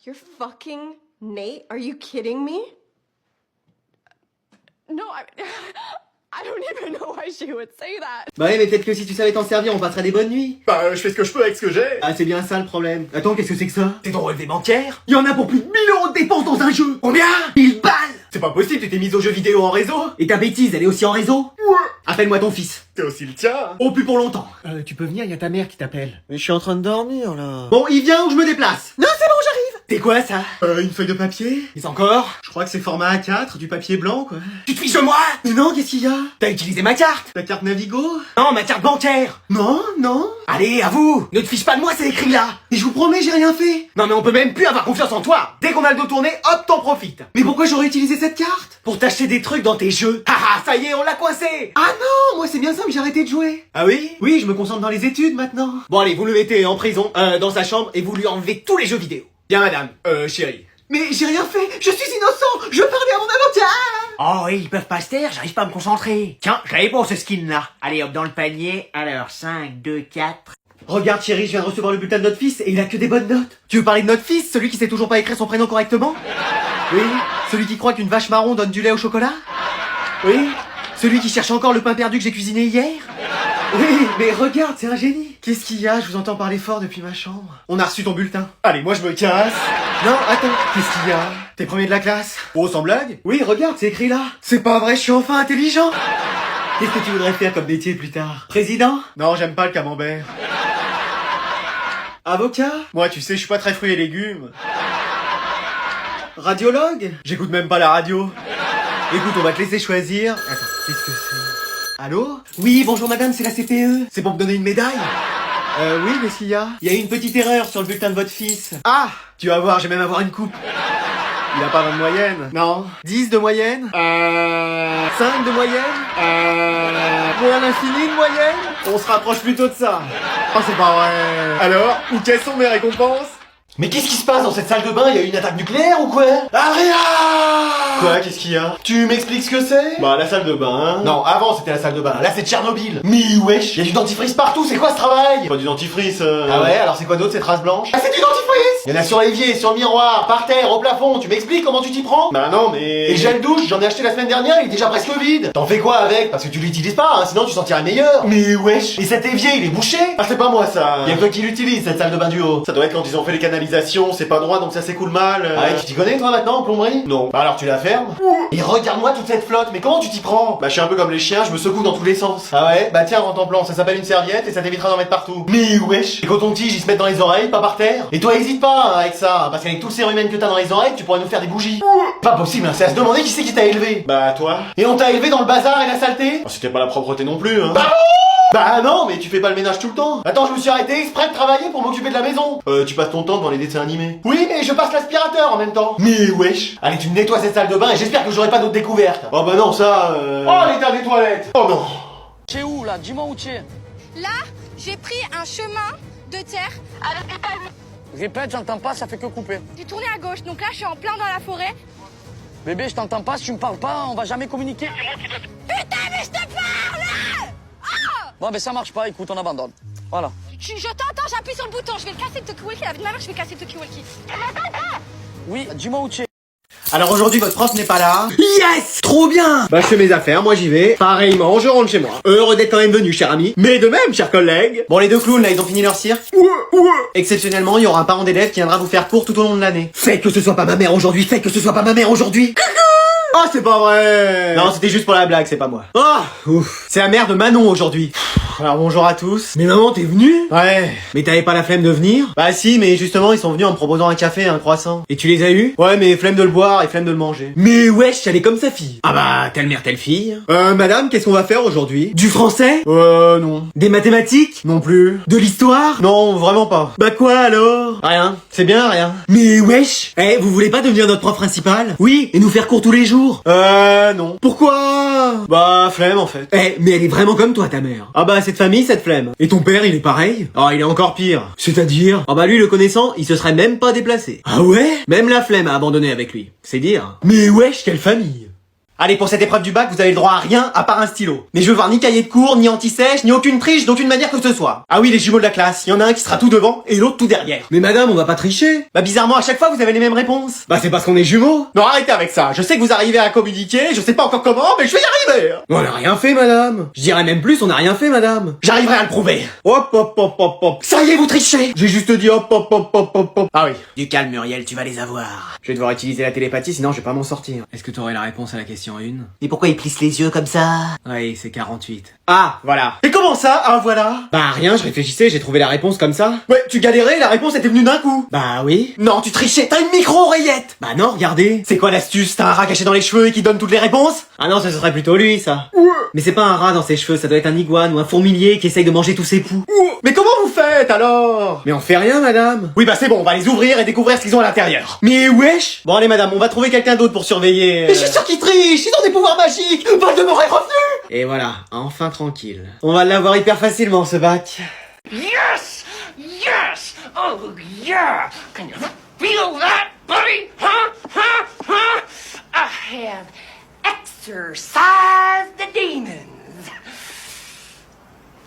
You're fucking Nate? Are you kidding me? No, I don't even know why she would say that. Bah ouais, mais peut-être que si tu savais t'en servir, on passerait des bonnes nuits. Bah, je fais ce que je peux avec ce que j'ai. Ah, c'est bien ça le problème. Attends, qu'est-ce que c'est que ça? C'est ton relevé bancaire? Il y en a pour plus de 1000 € de dépenses dans un jeu. Combien? 1000 balles. C'est pas possible, tu t'es mise aux jeux vidéo en réseau? Et ta bêtise, elle est aussi en réseau? Ouais. Appelle-moi ton fils. C'est aussi le tien, hein. Oh, plus pour longtemps. Tu peux venir, y a ta mère qui t'appelle. Mais je suis en train de dormir, là. Bon, il vient ou je me déplace? Non, c'est bon, j'arrive. C'est quoi ça? Une feuille de papier? Mais encore? Je crois que c'est format A4, du papier blanc, quoi. Tu te fiches de moi? Mais non, qu'est-ce qu'il y a? T'as utilisé ma carte? Ta carte Navigo? Non, ma carte bancaire. Non, non. Allez, à vous. Ne te fiche pas de moi, c'est écrit là. Et je vous promets, j'ai rien fait. Non mais on peut même plus avoir confiance en toi. Dès qu'on a le dos tourné, hop, t'en profites. Mais pourquoi j'aurais utilisé cette carte? Pour t'acheter des trucs dans tes jeux. Haha, ça y est, on l'a coincé. Ah non, moi c'est bien simple, j'ai arrêté de jouer. Ah oui? Oui, je me concentre dans les études maintenant. Bon allez, vous le mettez en prison, dans sa chambre, et vous lui enlevez tous les jeux vidéo. Bien madame, chérie. Mais j'ai rien fait, je suis innocent, je parlais à mon avocat. Oh, ils peuvent pas se taire, j'arrive pas à me concentrer. Tiens, j'avais pour ce skin-là. Allez, hop, dans le panier. Alors, 5, 2, 4... Regarde chérie, je viens de recevoir le bulletin de notre fils, et il a que des bonnes notes. Tu veux parler de notre fils, celui qui sait toujours pas écrire son prénom correctement? Oui, celui qui croit qu'une vache marron donne du lait au chocolat? Oui, celui qui cherche encore le pain perdu que j'ai cuisiné hier? Oui, mais regarde, c'est un génie. Qu'est-ce qu'il y a? Je vous entends parler fort depuis ma chambre. On a reçu ton bulletin. Allez, moi je me casse. Non, attends. Qu'est-ce qu'il y a? T'es premier de la classe? Oh, sans blague? Oui, regarde, c'est écrit là. C'est pas vrai, je suis enfin intelligent. Qu'est-ce que tu voudrais faire comme métier plus tard? Président? Non, j'aime pas le camembert. Avocat? Moi, tu sais, je suis pas très fruits et légumes. Radiologue? J'écoute même pas la radio. Écoute, on va te laisser choisir. Attends, qu'est-ce que c'est? Allô? Oui, bonjour madame, c'est la CPE. C'est pour me donner une médaille? Oui, qu'est-ce qu'il y a? Il y a eu une petite erreur sur le bulletin de votre fils. Ah! Tu vas voir, je vais même avoir une coupe. Il a pas 20 de moyenne? Non. 10 de moyenne? 5 de moyenne? Moins l'infini de moyenne? On se rapproche plutôt de ça. Oh, c'est pas vrai. Alors, où quelles sont mes récompenses? Mais qu'est-ce qui se passe dans cette salle de bain? Il y a eu une attaque nucléaire ou quoi? Aria! Quoi? Qu'est-ce qu'il y a? Tu m'expliques ce que c'est? Bah la salle de bain. Non, avant c'était la salle de bain. Là c'est Tchernobyl. Mais wesh, il y a du dentifrice partout, c'est quoi ce travail? Pas du dentifrice. Ah ouais, alors c'est quoi d'autre ces traces blanches? Ah, c'est du dentifrice! Il y en a sur l'évier, sur le miroir, par terre, au plafond, tu m'expliques comment tu t'y prends? Bah non, mais... Et le gel douche, j'en ai acheté la semaine dernière, il est déjà presque vide. T'en fais quoi avec? Parce que tu l'utilises pas, hein, sinon tu sentirais meilleur. Mais wesh! Et cet évier, il est bouché? Ah, c'est pas moi ça! Y'a que toi qui l'utilise, cette salle de bain du haut. Ça doit être quand ils ont fait les canalisations, c'est pas droit donc ça s'écoule mal. Ah ouais, tu t'y connais toi maintenant en plomberie? Non. Bah alors tu la fermes? Et regarde-moi toute cette flotte, mais comment tu t'y prends? Bah je suis un peu comme les chiens, je me secoue dans tous les sens. Ah ouais? Bah tiens, rentre en plan, ça s'appelle une serviette et ça t'évitera d'en mettre partout. Mais wesh! Les cotons-tiges, ils se mettent dans les oreilles, pas par terre. Et toi, hésite pas hein, avec ça, parce qu'avec tout le cérumen que t'as dans les oreilles, tu pourrais nous faire des bougies. Pas possible, hein, c'est à se demander qui c'est qui t'a élevé. Bah toi? Et on t'a élevé dans le bazar et la saleté? Oh, c'était pas la propreté non plus, hein. Bah non, mais tu fais pas le ménage tout le temps. Attends, je me suis arrêté exprès de travailler pour m'occuper de la maison. Tu passes ton temps devant les dessins animés. Oui, mais je passe l'aspirateur en même temps. Mais wesh! Allez, tu me nettoies cette salle de bain et j'espère que j'aurai pas d'autres découvertes. Oh bah non, ça Oh, l'état des toilettes. Oh non! Tu es où là? Dis-moi où tu es. Là, j'ai pris un chemin de terre avec des palmes. Répète, j'entends pas, ça fait que couper. J'ai tourné à gauche, donc là, je suis en plein dans la forêt. Bébé, je t'entends pas, si tu me parles pas, on va jamais communiquer. Putain, mais je te parle! Bon, ben ça marche pas, écoute, on abandonne. Voilà. Je t'entends, j'appuie sur le bouton, je vais le casser le talkie-walkie. La vie de ma mère, je vais casser le talkie-walkie. Oui, dis-moi où tu es. Alors aujourd'hui, votre prof n'est pas là. Yes! Trop bien! Bah je fais mes affaires, moi j'y vais. Pareillement, je rentre chez moi. Heureux d'être quand même venu, cher ami. Mais de même, chers collègues. Bon, les deux clowns, là, ils ont fini leur cirque. Ouais. Exceptionnellement, il y aura un parent d'élève qui viendra vous faire cours tout au long de l'année. Faites que ce soit pas ma mère aujourd'hui, faites que ce soit pas ma mère aujourd'hui. Ah, c'est pas vrai! Non, c'était juste pour la blague, c'est pas moi. Ah! Ouf! C'est la mère de Manon aujourd'hui. Alors bonjour à tous. Mais maman, t'es venue? Ouais. Mais t'avais pas la flemme de venir? Bah si, mais justement, ils sont venus en me proposant un café et un croissant. Et tu les as eus? Ouais, mais flemme de le boire et flemme de le manger. Mais wesh, elle est comme sa fille. Ah bah, telle mère, telle fille. Madame, qu'est-ce qu'on va faire aujourd'hui? Du français? Non. Des mathématiques? Non plus. De l'histoire? Non, vraiment pas. Bah quoi alors? Rien. C'est bien, rien. Mais wesh! Eh, vous voulez pas devenir notre prof principal? Oui, et nous faire cours tous les jours? Non. Pourquoi? Bah, flemme en fait. Eh, mais elle est vraiment comme toi, ta mère. Ah bah, cette famille, cette flemme. Et ton père, il est pareil? Ah, il est encore pire. C'est-à-dire? Ah bah lui, le connaissant, il se serait même pas déplacé. Ah ouais? Même la flemme a abandonné avec lui. C'est dire. Mais wesh, quelle famille! Allez, pour cette épreuve du bac, vous avez le droit à rien à part un stylo. Mais je veux voir ni cahier de cours, ni anti-sèche, ni aucune triche d'aucune manière que ce soit. Ah oui, les jumeaux de la classe, il y en a un qui sera tout devant et l'autre tout derrière. Mais madame, on va pas tricher. Bah bizarrement, à chaque fois, vous avez les mêmes réponses. Bah c'est parce qu'on est jumeaux. Non, arrêtez avec ça. Je sais que vous arrivez à communiquer, je sais pas encore comment, mais je vais y arriver. On a rien fait, madame. Je dirais même plus, on a rien fait, madame. J'arriverai à le prouver. Hop, hop, hop, hop, hop. Ça y est, vous trichez. J'ai juste dit hop, hop, hop, hop, hop, hop. Ah oui. Du calme, Muriel, tu vas les avoir. Je vais devoir utiliser la télépathie, sinon je vais pas m'en sortir. Est-ce que t'aurais la réponse à la question 1? Et pourquoi ils plissent les yeux comme ça? Oui, c'est 48. Ah, voilà. Et comment ça? Ah, voilà. Bah rien, je réfléchissais, j'ai trouvé la réponse comme ça. Ouais, tu galérais, la réponse était venue d'un coup. Bah oui. Non, tu trichais, t'as une micro-oreillette. Bah non, regardez. C'est quoi l'astuce? T'as un rat caché dans les cheveux et qui donne toutes les réponses? Ah non, ça ce serait plutôt lui, ça. Mais c'est pas un rat dans ses cheveux, ça doit être un iguane ou un fourmilier qui essaye de manger tous ses poux. Mais comment vous faites alors? Mais on fait rien, madame. Oui bah c'est bon, on va les ouvrir et découvrir ce qu'ils ont à l'intérieur. Mais wesh. Bon allez madame, on va trouver quelqu'un d'autre pour surveiller. Mais je suis sûr qu'ils trichent, ils ont des pouvoirs magiques. Voldemort est revenu. Et voilà, enfin tranquille. On va l'avoir hyper facilement, ce bac. Yes! Yes! Oh, yeah! Can you feel that, buddy? Huh? Huh? Huh? I have exorcised the demons.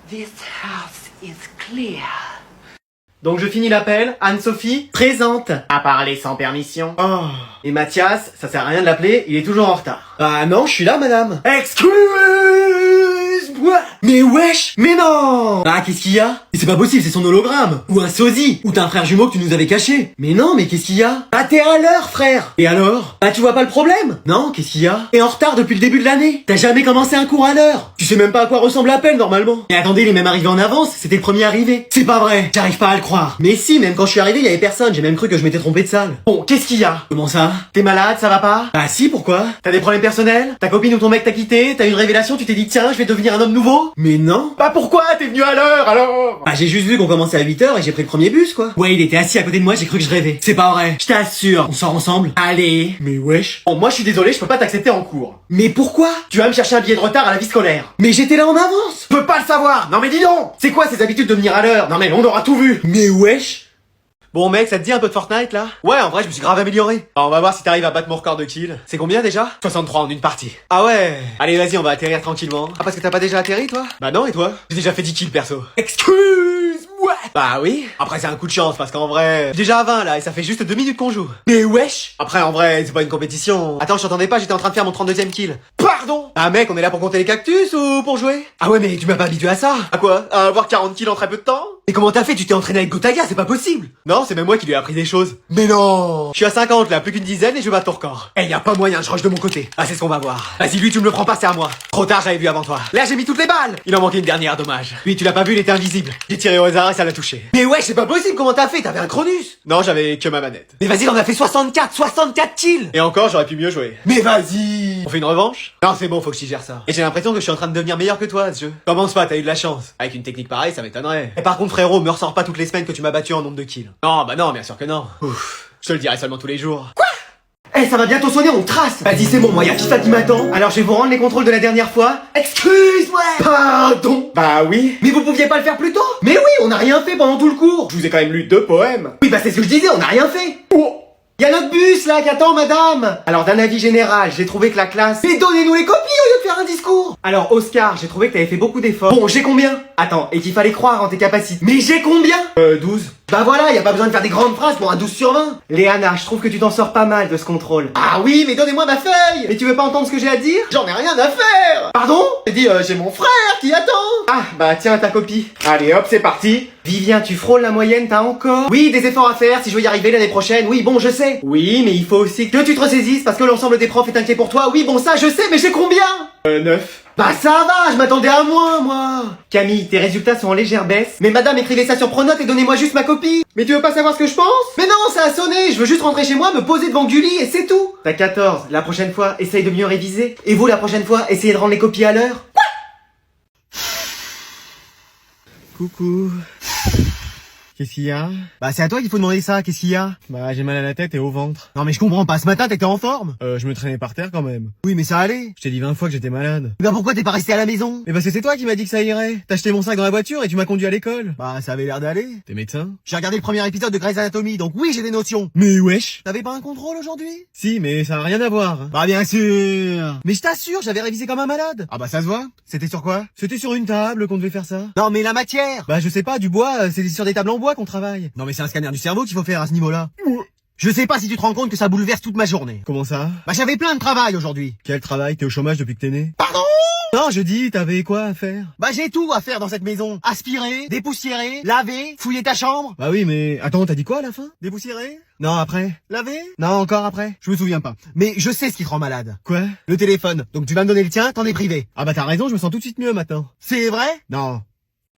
This house is clear. Donc je finis l'appel, Anne-Sophie, présente. À parler sans permission. Oh. Et Mathias, ça sert à rien de l'appeler, il est toujours en retard. Ah non, je suis là, madame. Excuse-moi. Mais wesh. Mais non. Ah, qu'est-ce qu'il y a? Mais c'est pas possible, c'est son hologramme. Ou un sosie. Ou t'as un frère jumeau que tu nous avais caché. Mais non, mais qu'est-ce qu'il y a? Bah t'es à l'heure, frère. Et alors? Bah tu vois pas le problème? Non, qu'est-ce qu'il y a? T'es en retard depuis le début de l'année. T'as jamais commencé un cours à l'heure. Tu sais même pas à quoi ressemble l'appel, normalement. Mais attendez, il est même arrivé en avance, c'était le premier arrivé. C'est pas vrai. J'arrive pas à le croire. Mais si, même quand je suis arrivé, il y avait personne. J'ai même cru que je m'étais trompé de salle. Bon, qu'est-ce qu'il y a? Comment ça? T'es malade, ça va pas? Bah si, pourquoi? T'as des problèmes personnels? Ta copine ou ton mec t'a quitté? T'as eu une révélation, tu t'es dit tiens, je vais devenir un homme nouveau? Mais non. Bah pourquoi? T'es venu à l'heure alors? Bah j'ai juste vu qu'on commençait à 8h et j'ai pris le premier bus, quoi. Ouais, il était assis à côté de moi, j'ai cru que je rêvais. C'est pas vrai. Je t'assure. On sort ensemble. Allez. Mais wesh. Bon, moi je suis désolé, je peux pas t'accepter en cours. Mais pourquoi? Tu vas me chercher un billet de retard à la vie scolaire. Mais j'étais là en avance. Je peux pas le savoir. Non mais dis donc. C'est quoi ces habitudes de venir à l'heure? Non mais on aura tout vu. Mais wesh. Bon mec, ça te dit un peu de Fortnite là? Ouais, en vrai, je me suis grave amélioré. Bah, on va voir si t'arrives à battre mon record de kill. C'est combien déjà? 63 en une partie. Ah ouais. Allez, vas-y, on va atterrir tranquillement. Ah, parce que t'as pas déjà atterri toi? Bah non, et toi? J'ai déjà fait 10 kills perso. Excuse-moi. Bah oui. Après, c'est un coup de chance parce qu'en vrai, j'ai déjà à 20 là et ça fait juste 2 minutes qu'on joue. Mais wesh. Après, en vrai, c'est pas une compétition. Attends, je t'entendais pas, j'étais en train de faire mon 32e kill. Pardon? Ah mec, on est là pour compter les cactus ou pour jouer? Ah ouais, mais tu m'as pas habitué à ça. À quoi? À avoir 40 kills en très peu de temps? Et comment t'as fait? Tu t'es entraîné avec Gotaga, c'est pas possible. Non, c'est même moi qui lui ai appris des choses. Mais non. Je suis à 50 là, plus qu'une dizaine et je bats ton record. Eh, y a pas moyen, je rush de mon côté. Ah, c'est ce qu'on va voir. Vas-y, lui, tu me le prends pas, c'est à moi. Trop tard, j'avais vu avant toi. Là, j'ai mis toutes les balles. Il en manquait une dernière, dommage. Lui, tu l'as pas vu, il était invisible. J'ai tiré au hasard et ça l'a touché. Mais ouais, c'est pas possible, comment t'as fait? T'avais un Cronus? Non, j'avais que ma manette. Mais vas-y, on a fait 64 kills. Et encore, j'aurais pu mieux jouer. Mais vas-y. On fait une revanche? Non, c'est bon, faut que je gère ça. Et j'ai l'impression que je suis en train de devenir meilleur que toi à ce jeu. Commence pas, t'as eu de la chance. Avec une technique pareille, ça m'étonnerait. Et par contre, frérot, me ressors pas toutes les semaines que tu m'as battu en nombre de kills. Non, bah non, bien sûr que non. Ouf. Je te le dirai seulement tous les jours. Quoi? Eh, ça va bientôt sonner, on trace. Vas-y, c'est bon, moi, y'a FIFA qui m'attend. Alors, je vais vous rendre les contrôles de la dernière fois. Excuse-moi. Pardon. Bah oui. Mais vous pouviez pas le faire plus tôt? Mais oui, on n'a rien fait pendant tout le cours. Je vous ai quand même lu 2 poèmes. Oui, bah c'est ce que je disais, on n'a rien fait. Oh. Y'a notre bus là qui attend madame. Alors d'un avis général, j'ai trouvé que la classe... Mais donnez-nous les copies au lieu de faire un discours. Alors Oscar, j'ai trouvé que t'avais fait beaucoup d'efforts. Bon, j'ai combien? Attends, et qu'il fallait croire en tes capacités. Mais j'ai combien? 12. Bah voilà, y a pas besoin de faire des grandes phrases pour un 12 sur 20. Léana, je trouve que tu t'en sors pas mal de ce contrôle. Ah oui, mais donnez-moi ma feuille. Mais tu veux pas entendre ce que j'ai à dire? J'en ai rien à faire. Pardon? J'ai dit, j'ai mon frère qui attend. Ah, bah tiens ta copie. Allez hop, c'est parti. Vivien, tu frôles la moyenne, t'as encore? Oui, des efforts à faire si je veux y arriver l'année prochaine. Oui, bon, je sais. Oui, mais il faut aussi que tu te ressaisisses parce que l'ensemble des profs est inquiet pour toi. Oui, bon, ça, je sais, mais j'ai combien? 9. Bah ça va, je m'attendais à moins, moi. Camille, tes résultats sont en légère baisse. Mais madame, écrivez ça sur Pronote et donnez-moi juste ma copie. Mais tu veux pas savoir ce que je pense? Mais non, ça a sonné, je veux juste rentrer chez moi, me poser devant Gulli et c'est tout. T'as 14, la prochaine fois, essaye de mieux réviser. Et vous, la prochaine fois, essayez de rendre les copies à l'heure. Coucou. Qu'est-ce qu'il y a? Bah c'est à toi qu'il faut demander ça, qu'est-ce qu'il y a? Bah, j'ai mal à la tête et au ventre. Non mais je comprends pas, ce matin t'étais en forme? Je me traînais par terre quand même. Oui mais ça allait. Je t'ai dit 20 fois que j'étais malade. Bah pourquoi t'es pas resté à la maison? Mais parce que c'est toi qui m'as dit que ça irait. T'as acheté mon sac dans la voiture et tu m'as conduit à l'école. Bah ça avait l'air d'aller. T'es médecin? J'ai regardé le premier épisode de Grey's Anatomy, donc oui j'ai des notions. Mais wesh. T'avais pas un contrôle aujourd'hui? Si, mais ça a rien à voir. Hein. Bah bien sûr. Mais je t'assure, j'avais révisé comme un malade. Ah bah ça se voit. C'était sur quoi? C'était sur une table qu'on devait faire ça. Non mais la matière. Bah je sais pas, du bois, c'est sur des tables en bois qu'on travaille. Non mais c'est un scanner du cerveau qu'il faut faire à ce niveau-là. Je sais pas si tu te rends compte que ça bouleverse toute ma journée. Comment ça? Bah j'avais plein de travail aujourd'hui. Quel travail? T'es au chômage depuis que t'es né? Pardon? Non, je dis, t'avais quoi à faire? Bah j'ai tout à faire dans cette maison. Aspirer, dépoussiérer, laver, fouiller ta chambre. Bah oui, mais attends, t'as dit quoi à la fin? Dépoussiérer? Non, après. Laver? Non, encore après. Je me souviens pas. Mais je sais ce qui te rend malade. Quoi? Le téléphone. Donc tu vas me donner le tien, t'en es privé. Ah bah t'as raison, je me sens tout de suite mieux maintenant. C'est vrai? Non,